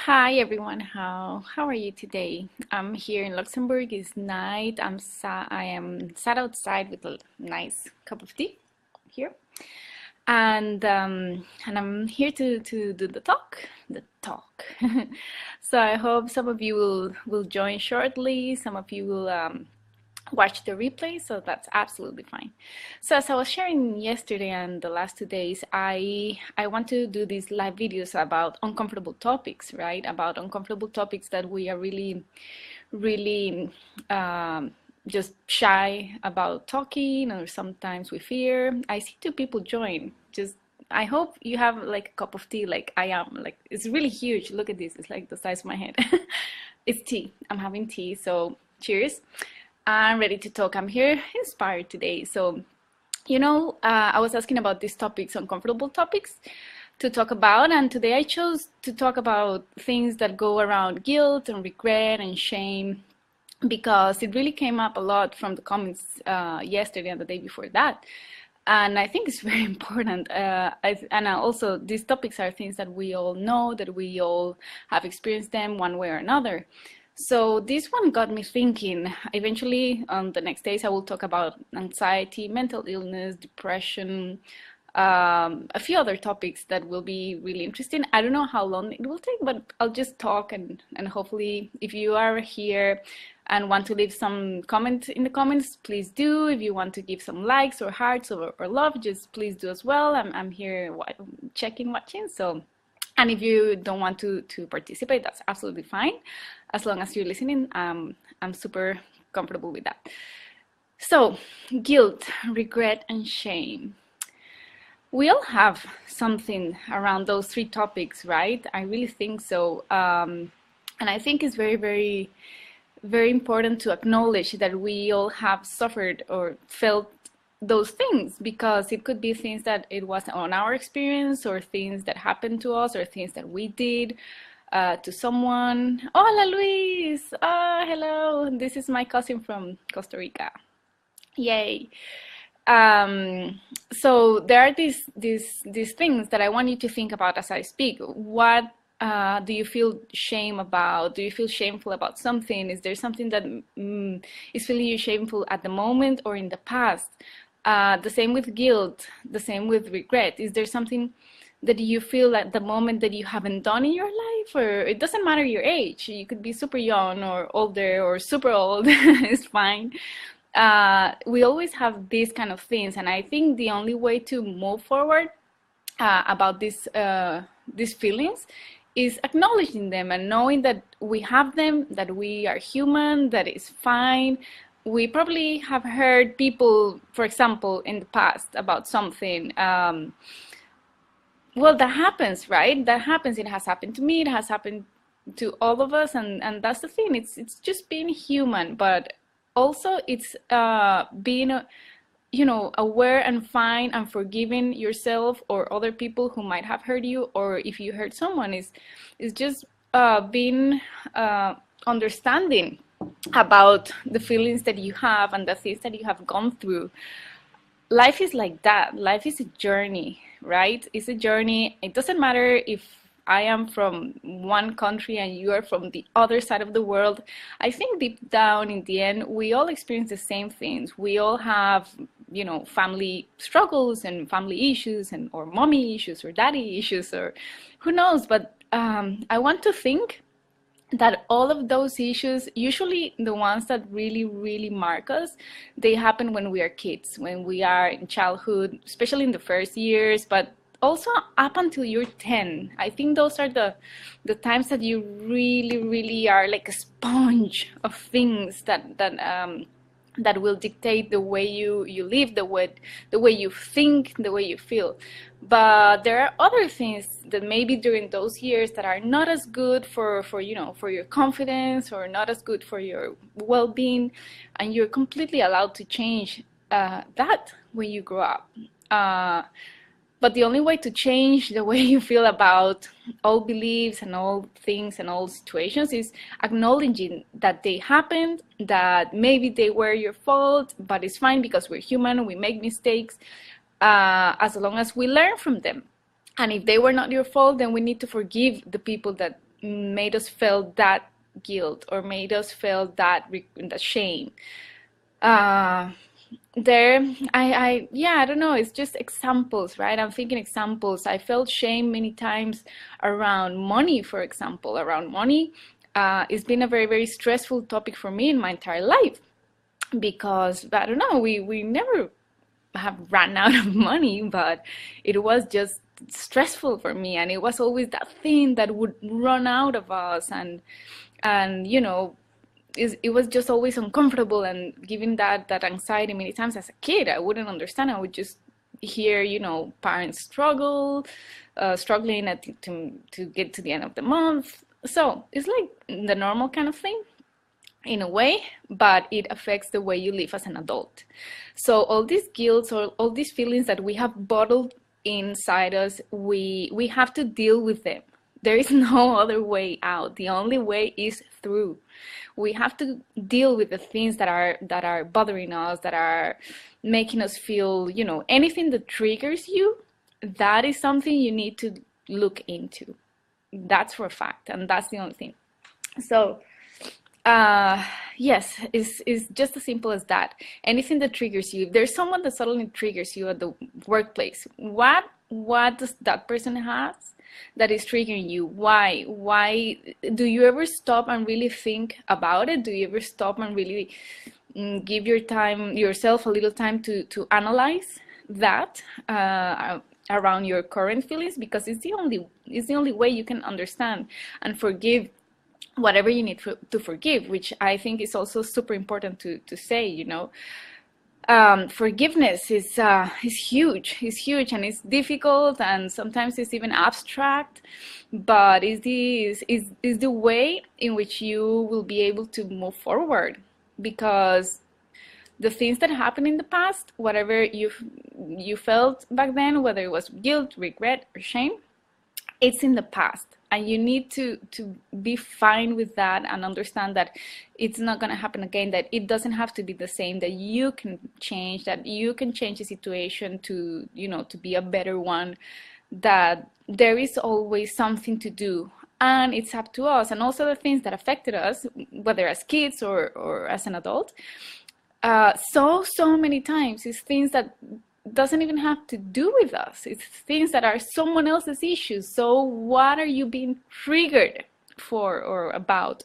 Hi everyone, how are you today? I'm here in Luxembourg. It's night. I am sat outside with a nice cup of tea here, and I'm here to do the talk. So I hope some of you will join shortly. Some of you will watch the replay, so that's absolutely fine. So as I was sharing yesterday and the last 2 days, I want to do these live videos about uncomfortable topics, right? About uncomfortable topics that we are really just shy about talking, or sometimes we fear. I see two people join. Just I hope you have like a cup of tea like I am. Like it's really huge. Look at this. It's like the size of my head. It's tea. I'm having tea. So cheers. I'm ready to talk. I'm here inspired today. So, I was asking about these topics, uncomfortable topics to talk about, and today I chose to talk about things that go around guilt and regret and shame because it really came up a lot from the comments yesterday and the day before that. And I think it's very important. Also, these topics are things that we all know, that we all have experienced them one way or another. So this one got me thinking. Eventually, on the next days, I will talk about anxiety, mental illness, depression, a few other topics that will be really interesting. I don't know how long it will take, but I'll just talk and hopefully if you are here and want to leave some comment in the comments, please do. If you want to give some likes or hearts or love, just please do as well. I'm here watching. So, and if you don't want to participate, that's absolutely fine. As long as you're listening, I'm super comfortable with that. So, guilt, regret, and shame. We all have something around those three topics, right? I really think so. And I think it's very important to acknowledge that we all have suffered or felt those things, because it could be things that it was on our experience, or things that happened to us, or things that we did to someone. Hola Luis! Hello! This is my cousin from Costa Rica. Yay! So there are these things that I want you to think about as I speak. What do you feel shame about? Do you feel shameful about something? Is there something that is feeling you shameful at the moment or in the past? The same with guilt, the same with regret. Is there something that you feel at the moment that you haven't done in your life? Or it doesn't matter your age. You could be super young or older or super old. It's fine. We always have these kind of things, and I think the only way to move forward about these feelings is acknowledging them and knowing that we have them, that we are human, that is fine. We probably have heard people, for example, in the past about something. Well, that happens, right? That happens. It has happened to me. It has happened to all of us, and that's the thing. It's just being human, but also it's being aware and fine and forgiving yourself or other people who might have hurt you, or if you hurt someone, is just being understanding about the feelings that you have and the things that you have gone through. Life is like that. Life is a journey, right? It's a journey. It doesn't matter if I am from one country and you are from the other side of the world. I think deep down in the end, we all experience the same things. We all have, family struggles and family issues, and or mommy issues or daddy issues, or who knows. But I want to think that all of those issues, usually the ones that really mark us, they happen when we are kids, when we are in childhood, especially in the first years, but also up until you're 10. I think those are the times that you really are like a sponge of things that will dictate the way you live, the way you think, the way you feel. But there are other things that maybe during those years that are not as good for your confidence, or not as good for your well-being, and you're completely allowed to change that when you grow up. But the only way to change the way you feel about all beliefs and all things and all situations is acknowledging that they happened, that maybe they were your fault, but it's fine because we're human, we make mistakes, as long as we learn from them. And if they were not your fault, then we need to forgive the people that made us feel that guilt or made us feel that shame. uh there yeah, I don't know, it's just examples, right? I'm thinking examples. I felt shame many times around money, for example. Around money, it's been a very, very stressful topic for me in my entire life, because I don't know, we never have ran out of money, but it was just stressful for me, and it was always that thing that would run out of us, and you know, it was just always uncomfortable and giving that anxiety many times. As a kid, I wouldn't understand. I would just hear, you know, parents struggling to get to the end of the month. So it's like the normal kind of thing in a way, but it affects the way you live as an adult. So all these guilt or all these feelings that we have bottled inside us, we have to deal with them. There is no other way out. The only way is through. We have to deal with the things that are bothering us, that are making us feel, you know, anything that triggers you. That is something you need to look into. That's for a fact, and that's the only thing. So yes, it's just as simple as that. Anything that triggers you. If there's someone that suddenly triggers you at the workplace, what does that person has that is triggering you? Why do you ever stop and really think about it? Do you ever stop and really give yourself a little time to analyze that around your current feelings? Because it's the only way you can understand and forgive whatever you need to forgive, which I think is also super important to say, you know. Forgiveness is huge. It's huge, and it's difficult, and sometimes it's even abstract, but is the way in which you will be able to move forward. Because the things that happened in the past, whatever you felt back then, whether it was guilt, regret, or shame, it's in the past, and you need to be fine with that and understand that it's not going to happen again, that it doesn't have to be the same, that you can change, that you can change the situation to, you know, to be a better one, that there is always something to do, and it's up to us. And also the things that affected us, whether as kids or as an adult, so many times it's things that doesn't even have to do with us. It's things that are someone else's issues. So what are you being triggered for or about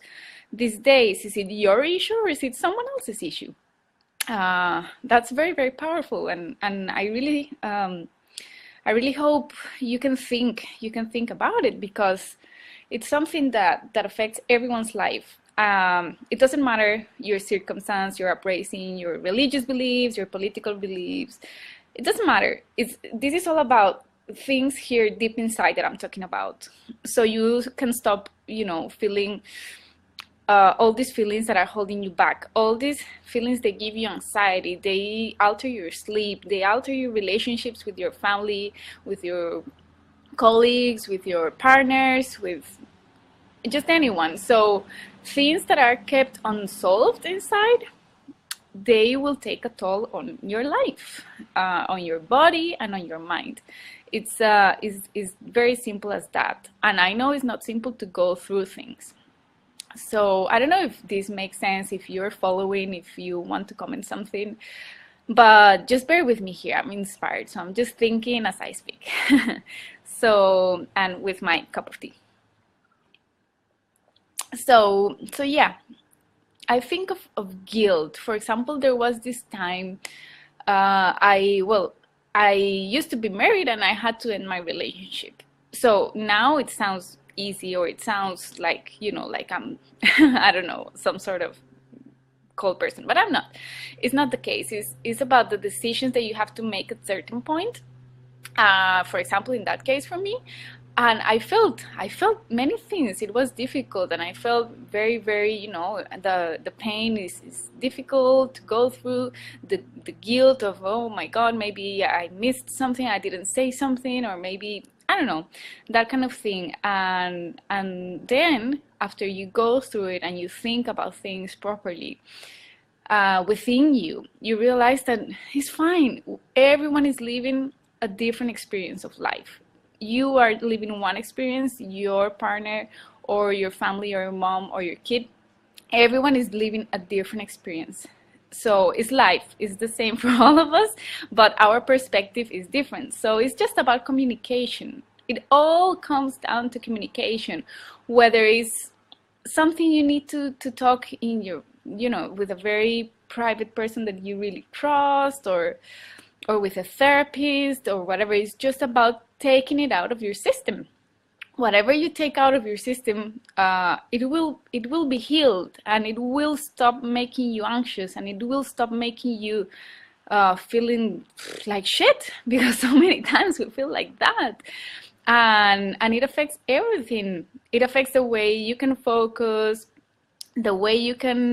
these days? Is it your issue or is it someone else's issue? That's very, very powerful, and I really hope you can think about it, because it's something that affects everyone's life. It doesn't matter your circumstance, your upbringing, your religious beliefs, your political beliefs. It doesn't matter. This is all about things here deep inside that I'm talking about. So you can stop, you know, feeling all these feelings that are holding you back. All these feelings, they give you anxiety. They alter your sleep. They alter your relationships with your family, with your colleagues, with your partners, with just anyone. So things that are kept unsolved inside, they will take a toll on your life, on your body, and on your mind. It's very simple as that. And I know it's not simple to go through things. So I don't know if this makes sense, if you're following, if you want to comment something, but just bear with me here. I'm inspired, so I'm just thinking as I speak. So, and with my cup of tea. So yeah, I think of guilt. For example, there was this time I used to be married and I had to end my relationship. So now it sounds easy, or it sounds like, you know, like I'm, I don't know, some sort of cold person, but I'm not. It's not the case. It's about the decisions that you have to make at certain point. For example, in that case for me, and I felt many things. It was difficult, and I felt very, very, you know, the pain is difficult to go through. The guilt of, oh my God, maybe I missed something, I didn't say something, or maybe I don't know, that kind of thing. And then after you go through it and you think about things properly, within you realize that it's fine. Everyone is living a different experience of life. You are living one experience, your partner or your family or your mom or your kid, everyone is living a different experience. So it's life, it's the same for all of us, but our perspective is different. So it's just about communication. It all comes down to communication, whether it's something you need to talk in your, with a very private person that you really trust, or with a therapist or whatever. It's just about taking it out of your system. Whatever you take out of your system, it will be healed, and it will stop making you anxious, and it will stop making you feeling like shit, because so many times we feel like that. And it affects everything. It affects the way you can focus, the way you can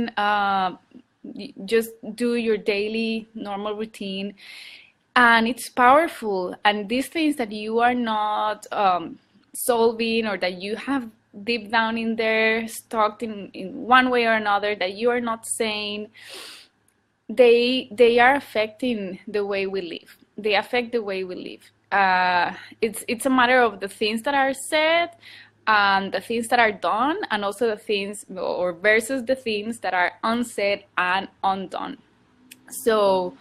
just do your daily normal routine. And it's powerful. And these things that you are not solving, or that you have deep down in there, stuck in one way or another, that you are not saying, they are affecting the way we live. They affect the way we live. It's a matter of the things that are said and the things that are done, and also the things, or versus the things that are unsaid and undone. So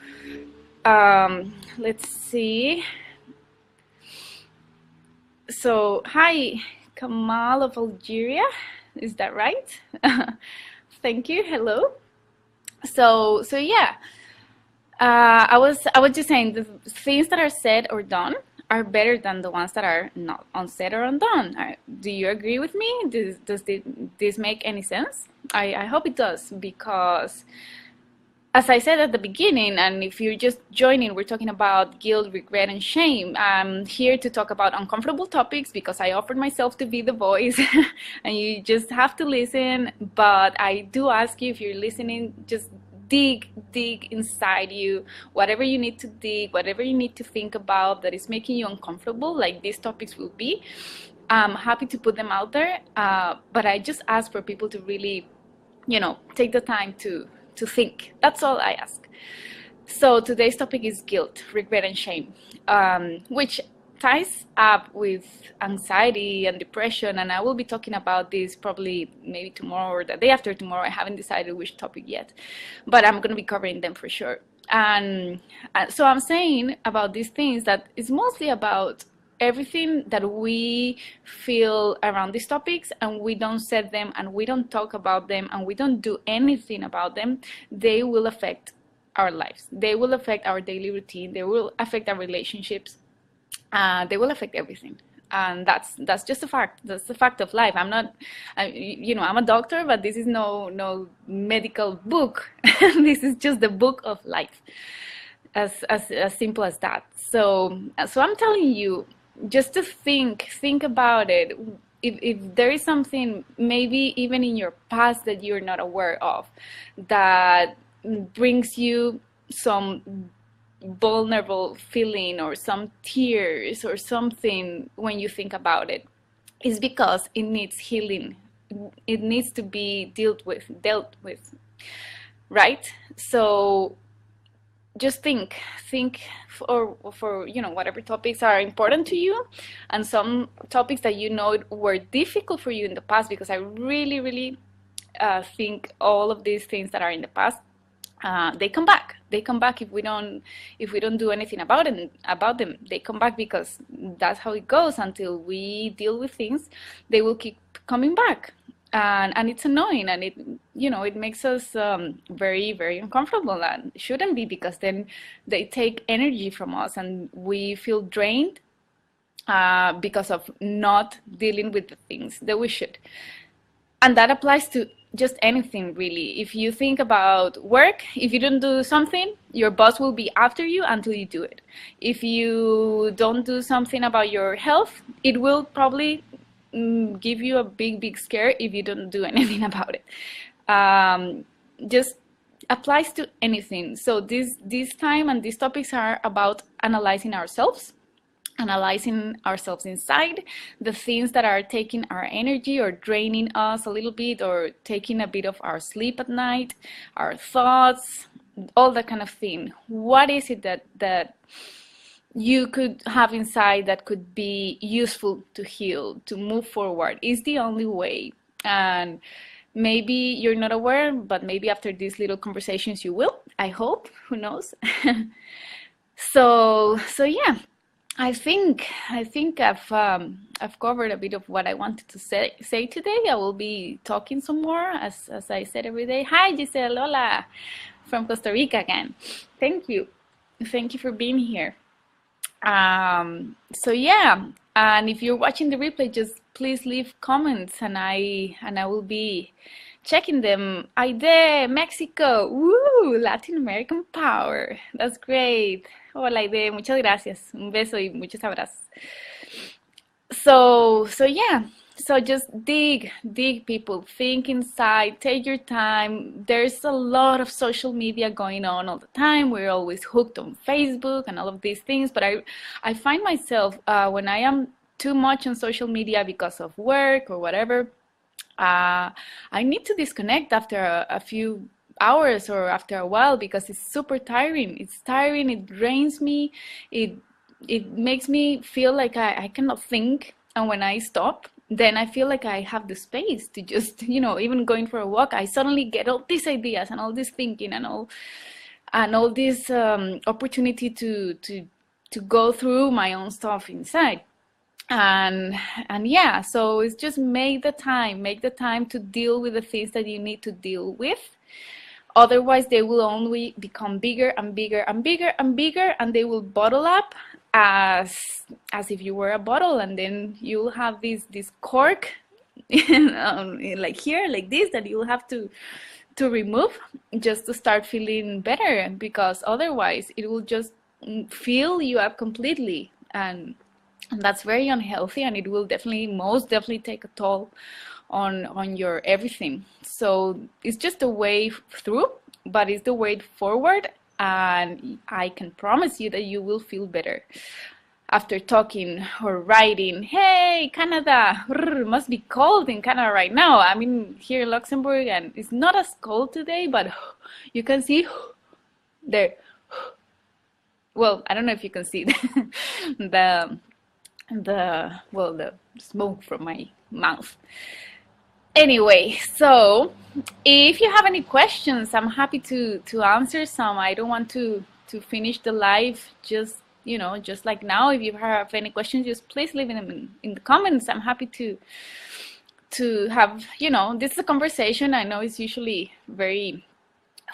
let's see. So hi, Kamal of Algeria, is that right? Thank you. Hello. So yeah, I was just saying, the things that are said or done are better than the ones that are not unsaid or undone. Do you agree with me? Does this make any sense? I hope it does, because as I said at the beginning, and if you're just joining, we're talking about guilt, regret, and shame. I'm here to talk about uncomfortable topics because I offered myself to be the voice, and you just have to listen. But I do ask you, if you're listening, just dig inside you, whatever you need to dig, whatever you need to think about that is making you uncomfortable, like these topics will be. I'm happy to put them out there, but I just ask for people to really, take the time to think. That's all I ask. So today's topic is guilt, regret, and shame, which ties up with anxiety and depression. And I will be talking about this probably maybe tomorrow or the day after tomorrow. I haven't decided which topic yet, but I'm going to be covering them for sure. And so I'm saying about these things that it's mostly about everything that we feel around these topics, and we don't set them, and we don't talk about them, and we don't do anything about them. They will affect our lives. They will affect our daily routine. They will affect our relationships. They will affect everything. And that's just a fact. That's the fact of life. I'm a doctor, but this is no medical book. This is just the book of life, as simple as that. So I'm telling you, just to think about it. If there is something, maybe even in your past, that you're not aware of, that brings you some vulnerable feeling or some tears or something when you think about it, is because it needs healing. It needs to be dealt with, right? So just think for whatever topics are important to you, and some topics that were difficult for you in the past, because I really think all of these things that are in the past, they come back if we don't do anything about them. They come back, because that's how it goes. Until we deal with things, they will keep coming back. And it's annoying, and it makes us very, very uncomfortable, and it shouldn't be, because then they take energy from us, and we feel drained because of not dealing with the things that we should. And that applies to just anything, really. If you think about work, if you don't do something, your boss will be after you until you do it. If you don't do something about your health, it will probably give you a big scare if you don't do anything about it. Just applies to anything. So this time and these topics are about analyzing ourselves inside, the things that are taking our energy or draining us a little bit, or taking a bit of our sleep at night, our thoughts, all that kind of thing. What is it that you could have inside that could be useful to heal, to move forward, is the only way. And maybe you're not aware, but maybe after these little conversations you will, I hope, who knows. So yeah, I think I've covered a bit of what I wanted to say today. I will be talking some more as I said every day. Hi Giselle, hola, from Costa Rica again. Thank you. Thank you for being here. So yeah, and if you're watching the replay, just please leave comments, and I will be checking them. Aide, Mexico, woo, Latin American power. That's great. Hola, Aide, muchas gracias. Un beso y muchos abrazos. So yeah, so just dig people, think inside, take your time. There's a lot of social media going on all the time. We're always hooked on Facebook and all of these things, but I find myself when I am too much on social media because of work or whatever, I need to disconnect after a few hours or after a while, because it's super tiring. It's tiring, it drains me, it it makes me feel like I cannot think. And when I stop, then I feel like I have the space to just, even going for a walk, I suddenly get all these ideas and all this thinking and all this opportunity to go through my own stuff inside. And yeah, so it's just make the time to deal with the things that you need to deal with. Otherwise, they will only become bigger and bigger and bigger and bigger, and they will bottle up as if you were a bottle, and then you'll have this cork like here, like this, that you'll have to remove just to start feeling better, because otherwise it will just fill you up completely, and that's very unhealthy, and it will most definitely take a toll on your everything. So it's just a way through, but it's the way forward, and I can promise you that you will feel better after talking or writing. Hey, Canada, must be cold in Canada right now. I'm in here in Luxembourg, and it's not as cold today, but you can see there. Well, I don't know if you can see the the smoke from my mouth. Anyway, so if you have any questions, I'm happy to answer some. I don't want to finish the live just like now. If you have any questions, just please leave them in the comments. I'm happy to have, this is a conversation. I know it's usually very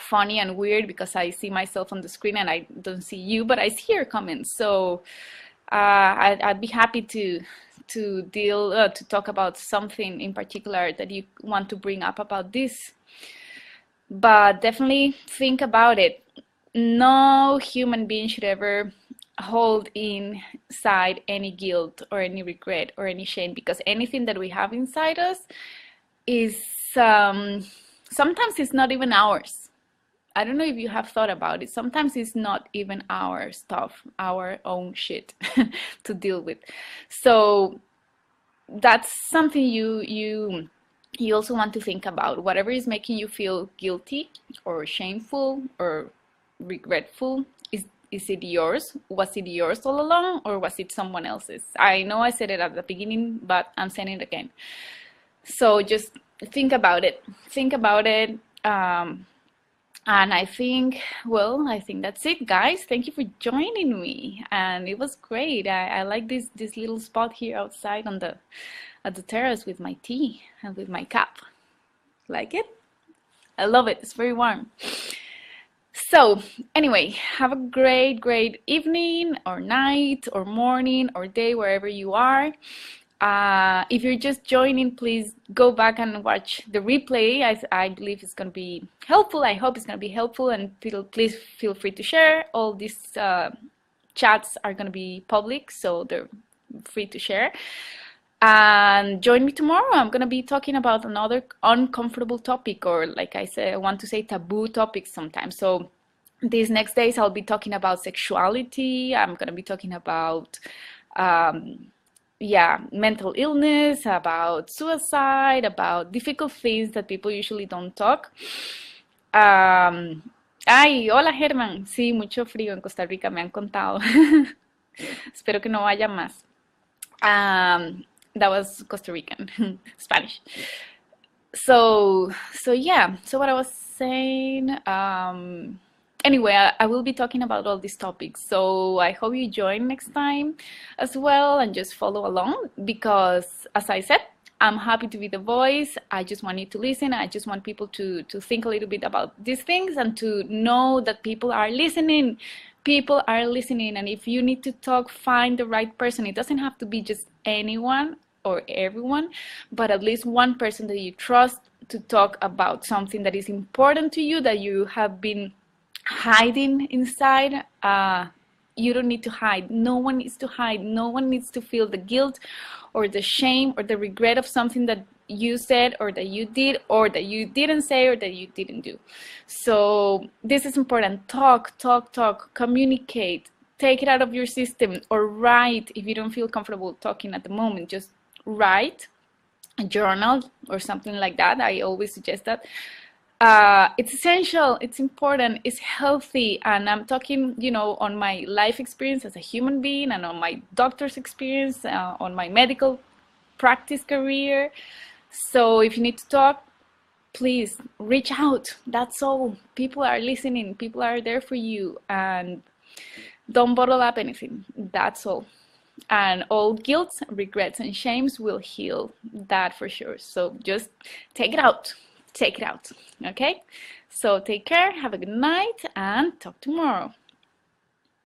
funny and weird because I see myself on the screen and I don't see you, but I see your comments. So I'd be happy to talk about something in particular that you want to bring up about this. But definitely think about it. No human being should ever hold inside any guilt or any regret or any shame, because anything that we have inside us is sometimes it's not even ours. I don't know if you have thought about it. Sometimes it's not even our stuff, our own shit to deal with. So that's something you also want to think about. Whatever is making you feel guilty or shameful or regretful, is it yours? Was it yours all along, or was it someone else's? I know I said it at the beginning, but I'm saying it again. So just think about it. Think about it. And I think that's it, guys. Thank you for joining me, and it was great. I like this little spot here outside at the terrace with my tea and with my cup. Like it? I love it. It's very warm. So anyway, have a great evening or night or morning or day, wherever you are. If you're just joining, please go back and watch the replay. I believe it's going to be helpful. I hope it's going to be helpful, and please feel free to share. All these chats are going to be public, so they're free to share. And join me tomorrow. I'm going to be talking about another uncomfortable topic, or like I said, I want to say taboo topics sometimes. So these next days I'll be talking about sexuality. I'm going to be talking about mental illness, about suicide, about difficult things that people usually don't talk. Ay, hola Germán. Sí, mucho frío en Costa Rica, me han contado. Espero que no vaya más. That was Costa Rican, Spanish. So yeah, so what I was saying, anyway, I will be talking about all these topics, so I hope you join next time as well and just follow along, because as I said, I'm happy to be the voice. I just want you to listen. I just want people to think a little bit about these things and to know that people are listening. People are listening, and if you need to talk, find the right person. It doesn't have to be just anyone or everyone, but at least one person that you trust to talk about something that is important to you, that you have been hiding inside. You don't need to hide. No one needs to hide. No one needs to feel the guilt or the shame or the regret of something that you said or that you did or that you didn't say or that you didn't do. So this is important. Talk, talk, talk, communicate, take it out of your system, or write. If you don't feel comfortable talking at the moment, just write a journal or something like that. I always suggest that. It's essential, it's important, it's healthy, and I'm talking, on my life experience as a human being and on my doctor's experience, on my medical practice career. So if you need to talk, please reach out. That's all. People are listening, people are there for you, and don't bottle up anything. That's all. And all guilt, regrets, and shames will heal, that for sure. So just take it out. Take it out. Okay? So take care, have a good night, and talk tomorrow.